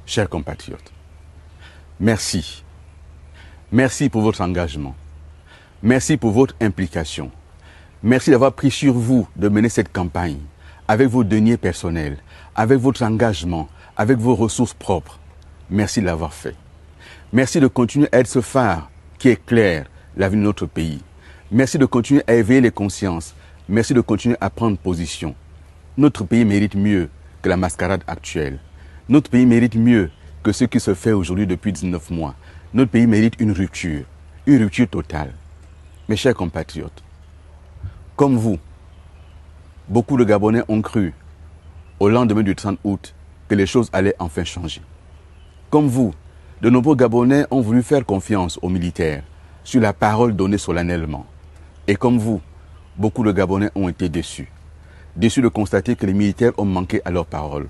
Chers compatriotes, merci. Merci pour votre engagement. Merci pour votre implication. Merci d'avoir pris sur vous de mener cette campagne avec vos deniers personnels, avec votre engagement, avec vos ressources propres. Merci de l'avoir fait. Merci de continuer à être ce phare qui éclaire l'avenir de notre pays. Merci de continuer à éveiller les consciences. Merci de continuer à prendre position. Notre pays mérite mieux que la mascarade actuelle. Notre pays mérite mieux que ce qui se fait aujourd'hui depuis 19 mois. Notre pays mérite une rupture totale. Mes chers compatriotes, comme vous, beaucoup de Gabonais ont cru au lendemain du 30 août que les choses allaient enfin changer. Comme vous, de nombreux Gabonais ont voulu faire confiance aux militaires sur la parole donnée solennellement. Et comme vous, beaucoup de Gabonais ont été déçus. Déçus de constater que les militaires ont manqué à leur parole.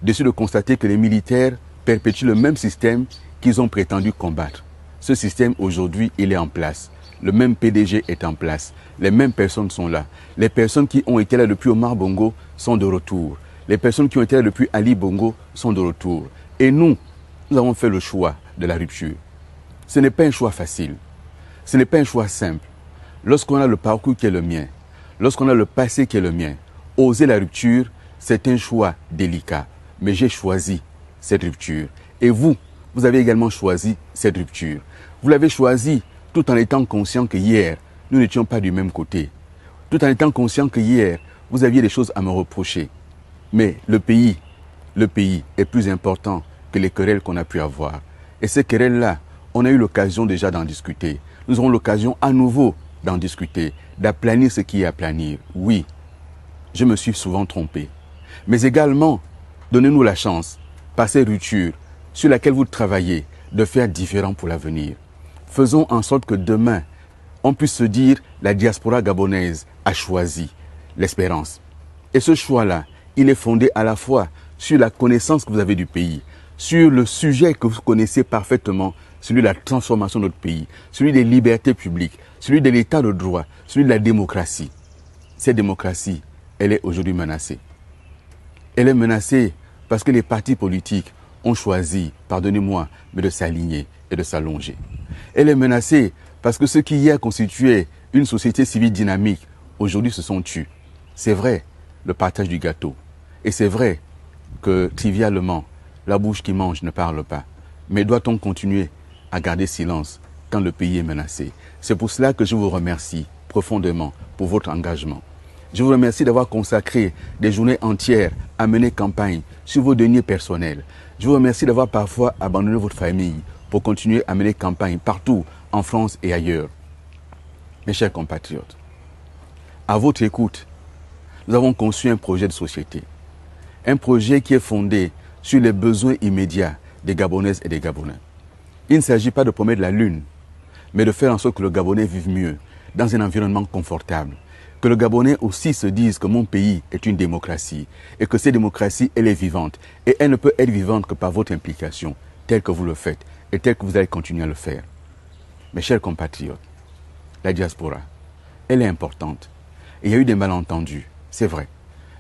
Déçus de constater que les militaires perpétuent le même système qu'ils ont prétendu combattre. Ce système, aujourd'hui, il est en place. Le même PDG est en place. Les mêmes personnes sont là. Les personnes qui ont été là depuis Omar Bongo sont de retour. Les personnes qui ont été là depuis Ali Bongo sont de retour. Et nous avons fait le choix de la rupture. Ce n'est pas un choix facile. Ce n'est pas un choix simple. Lorsqu'on a le parcours qui est le mien, lorsqu'on a le passé qui est le mien, oser la rupture, c'est un choix délicat. Mais j'ai choisi cette rupture. Et vous avez également choisi cette rupture. Vous l'avez choisi tout en étant conscient que hier, nous n'étions pas du même côté. Tout en étant conscient que hier, vous aviez des choses à me reprocher. Mais le pays est plus important que les querelles qu'on a pu avoir. Et ces querelles-là, on a eu l'occasion déjà d'en discuter. Nous aurons l'occasion à nouveau d'en discuter, d'aplanir ce qui est à planir. Oui, je me suis souvent trompé. Mais également, donnez-nous la chance, par ces ruptures sur laquelle vous travaillez, de faire différent pour l'avenir. Faisons en sorte que demain, on puisse se dire la diaspora gabonaise a choisi l'espérance. Et ce choix-là, il est fondé à la fois sur la connaissance que vous avez du pays, sur le sujet que vous connaissez parfaitement, celui de la transformation de notre pays, celui des libertés publiques, celui de l'état de droit, celui de la démocratie. Cette démocratie, elle est aujourd'hui menacée. Elle est menacée parce que les partis politiques ont choisi, pardonnez-moi, mais de s'aligner et de s'allonger. Elle est menacée parce que ceux qui hier constituaient une société civile dynamique, aujourd'hui se sont tus. C'est vrai, le partage du gâteau. Et c'est vrai que, trivialement, la bouche qui mange ne parle pas. Mais doit-on continuer à garder silence quand le pays est menacé? C'est pour cela que je vous remercie profondément pour votre engagement. Je vous remercie d'avoir consacré des journées entières à mener campagne sur vos deniers personnels. Je vous remercie d'avoir parfois abandonné votre famille pour continuer à mener campagne partout en France et ailleurs. Mes chers compatriotes, à votre écoute, nous avons conçu un projet de société. Un projet qui est fondé sur les besoins immédiats des Gabonaises et des Gabonais. Il ne s'agit pas de promettre la lune, mais de faire en sorte que le Gabonais vive mieux, dans un environnement confortable. Que le Gabonais aussi se dise que mon pays est une démocratie et que cette démocratie, elle est vivante. Et elle ne peut être vivante que par votre implication, telle que vous le faites et telle que vous allez continuer à le faire. Mes chers compatriotes, la diaspora, elle est importante. Et il y a eu des malentendus, c'est vrai.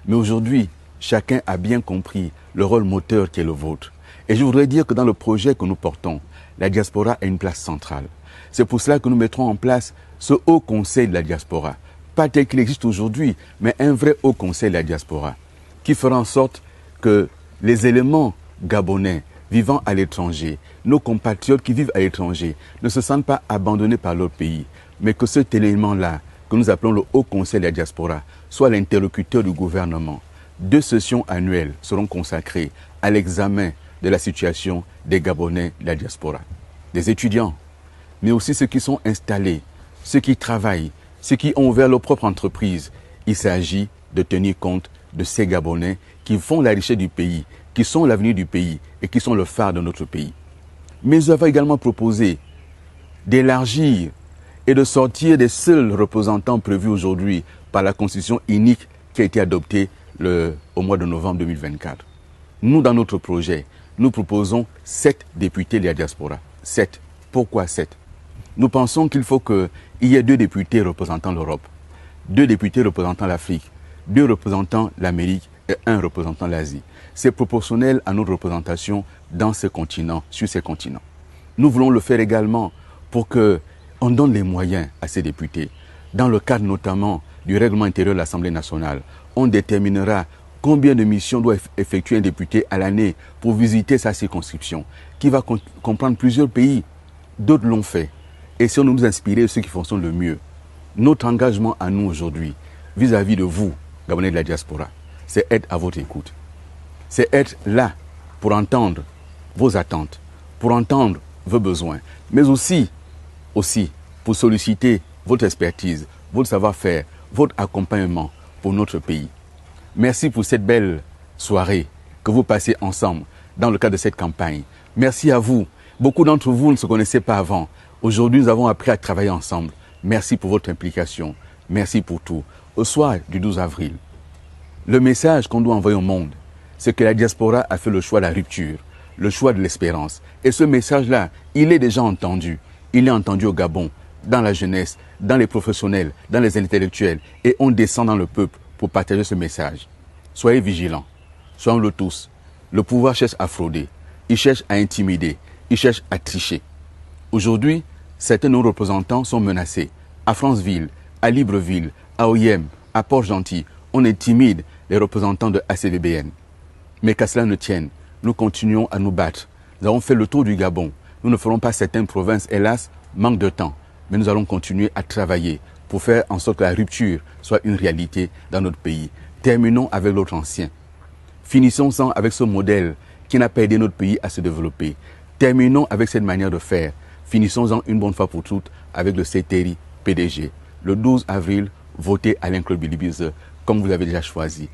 Mais aujourd'hui, chacun a bien compris le rôle moteur qui est le vôtre. Et je voudrais dire que dans le projet que nous portons, la diaspora a une place centrale. C'est pour cela que nous mettrons en place ce Haut Conseil de la diaspora. Pas tel qu'il existe aujourd'hui, mais un vrai Haut Conseil de la diaspora, qui fera en sorte que les éléments gabonais vivant à l'étranger, nos compatriotes qui vivent à l'étranger, ne se sentent pas abandonnés par leur pays, mais que cet élément-là, que nous appelons le Haut Conseil de la diaspora, soit l'interlocuteur du gouvernement. 2 sessions annuelles seront consacrées à l'examen de la situation des Gabonais de la diaspora. Des étudiants, mais aussi ceux qui sont installés, ceux qui travaillent, ceux qui ont ouvert leur propre entreprise. Il s'agit de tenir compte de ces Gabonais qui font la richesse du pays, qui sont l'avenir du pays et qui sont le phare de notre pays. Mais nous avons également proposé d'élargir et de sortir des seuls représentants prévus aujourd'hui par la Constitution unique qui a été adoptée au mois de novembre 2024. Nous, dans notre projet, nous proposons 7 députés de la diaspora. 7. Pourquoi 7? Nous pensons qu'il faut qu'il y ait 2 députés représentant l'Europe, 2 députés représentant l'Afrique, 2 représentant l'Amérique et 1 représentant l'Asie. c'est proportionnel à notre représentation dans ce continent, sur ces continents. Nous voulons le faire également pour qu'on donne les moyens à ces députés. Dans le cadre notamment du règlement intérieur de l'Assemblée nationale, on déterminera combien de missions doit effectuer un député à l'année pour visiter sa circonscription, qui va comprendre plusieurs pays. D'autres l'ont fait. Essayons de nous inspirer de ceux qui fonctionnent le mieux. Notre engagement à nous aujourd'hui, vis-à-vis de vous, Gabonais de la diaspora, c'est être à votre écoute. C'est être là pour entendre vos attentes, pour entendre vos besoins, mais aussi pour solliciter votre expertise, votre savoir-faire, votre accompagnement pour notre pays. Merci pour cette belle soirée que vous passez ensemble dans le cadre de cette campagne. Merci à vous. Beaucoup d'entre vous ne se connaissaient pas avant. Aujourd'hui, nous avons appris à travailler ensemble. Merci pour votre implication. Merci pour tout. Au soir du 12 avril, le message qu'on doit envoyer au monde, c'est que la diaspora a fait le choix de la rupture, le choix de l'espérance. Et ce message-là, il est déjà entendu. Il est entendu au Gabon, dans la jeunesse, dans les professionnels, dans les intellectuels. Et on descend dans le peuple pour partager ce message. Soyez vigilants. Soyons-le tous. Le pouvoir cherche à frauder. Il cherche à intimider. Il cherche à tricher. Aujourd'hui, certains de nos représentants sont menacés. À Franceville, à Libreville, à Oyem, à Port-Gentil, on intimide les représentants de ACVBN. Mais qu'à cela ne tienne, nous continuons à nous battre. Nous avons fait le tour du Gabon. Nous ne ferons pas certaines provinces, hélas, manque de temps. Mais nous allons continuer à travailler pour faire en sorte que la rupture soit une réalité dans notre pays. Terminons avec l'autre ancien. Finissons-en avec ce modèle qui n'a pas aidé notre pays à se développer. Terminons avec cette manière de faire. Finissons-en une bonne fois pour toutes avec le CTRI PDG. Le 12 avril, votez Alain Claude Bilibize comme vous l'avez déjà choisi.